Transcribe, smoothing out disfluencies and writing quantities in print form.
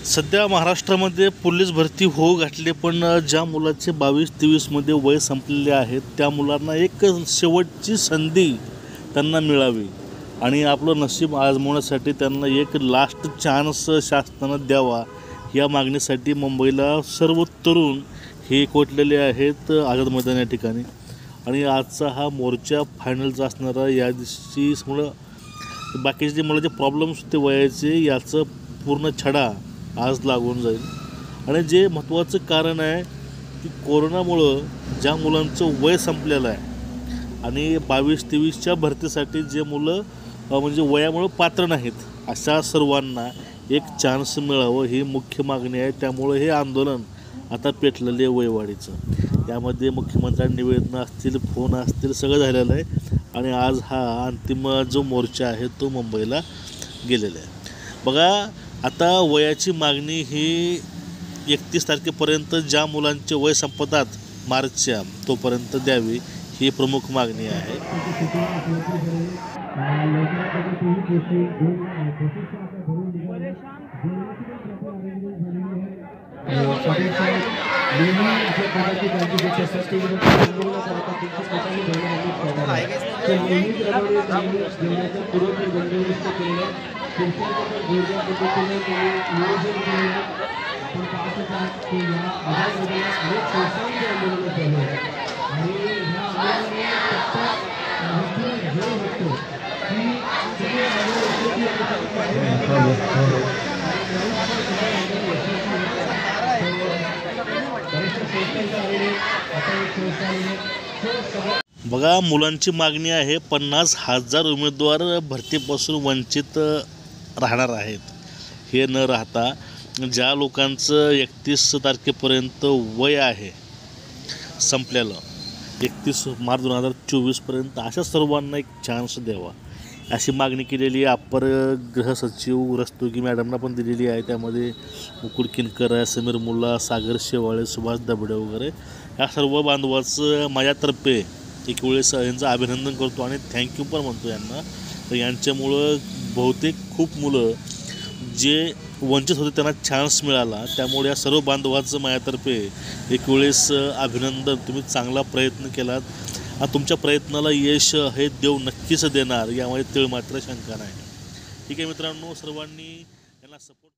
सध्या महाराष्ट्रामध्ये पोलीस भरती हो घातली, पण ज्या मुलाचे 22-23मध्ये वय संपलेले आहेत त्या मुलांना एक शेवटची संधी त्यांना मिळावी आणि आपलं नशीब आजमावण्यासाठी त्यांना एक लास्ट चान्स शासनानं द्यावा या मागणीसाठी मुंबईला सर्व तरुण हे एकवटलेले आहेत आझाद मैदान या ठिकाणी। आणि आजचा हा मोर्चा फायनलचा असणारा या दिवशीमुळं बाकीचे जे मुलाचे प्रॉब्लेम्स होते वयाचे याचं पूर्ण छडा आज लागून जाईल। आणि जे महत्त्वाचं कारण आहे की कोरोनामुळं ज्या मुलांचं वय संपलेलं आहे आणि 22-23च्या भरतीसाठी जे मुलं म्हणजे वयामुळं पात्र नाहीत अशा सर्वांना एक चान्स मिळावं ही मुख्य मागणी आहे। त्यामुळे हे आंदोलन आता पेटलेले वयवाढीचं यामध्ये मुख्यमंत्र्यांनी निवेदनं असतील, फोन असतील, सगळं झालेलं आहे आणि आज हा अंतिम जो मोर्चा आहे तो मुंबईला गेलेला आहे। बघा, आता वयाची मागणी ही 31 तारखेपर्यंत ज्या मुलांचे वय संपतात मार्चच्या तोपर्यंत द्यावी ही प्रमुख मागणी आहे। बघा, मुलांची मागणी आहे 50,000 उमेदवार भरतीपासून वंचित राहणार आहेत। हे न राहता ज्या लोकांचं 31 तारखेपर्यंत वय आहे संपलेलं 31 मार्च 2024पर्यंत अशा सर्वांना एक चान्स द्यावा अशी मागणी केलेली आहे। अप्पर गृह सचिव रस्तोगी मॅडमना पण दिलेली आहे। त्यामध्ये मुकुल किनकर, समीर मुल्ला, सागर शेवाळे, सुभाष दबडे वगैरे या सर्व बांधवाचं माझ्यातर्फे एक वेळेस यांचं अभिनंदन करतो आणि थँक्यू पण म्हणतो यांना। तर यांच्यामुळं बहुतेक खूप मुलं जे वंचित होते त्यांना चान्स मिळाला। त्यामुळे या सर्व बांधवाचं माझ्यातर्फे एक वेळेस अभिनंदन। तुम्ही चांगला प्रयत्न केलात आणि तुमच्या प्रयत्नाला यश हे देव नक्कीच देणार यामध्ये तीळ मात्र शंका नाही। ठीक आहे मित्रांनो, सर्वांनी यांना सपोर्ट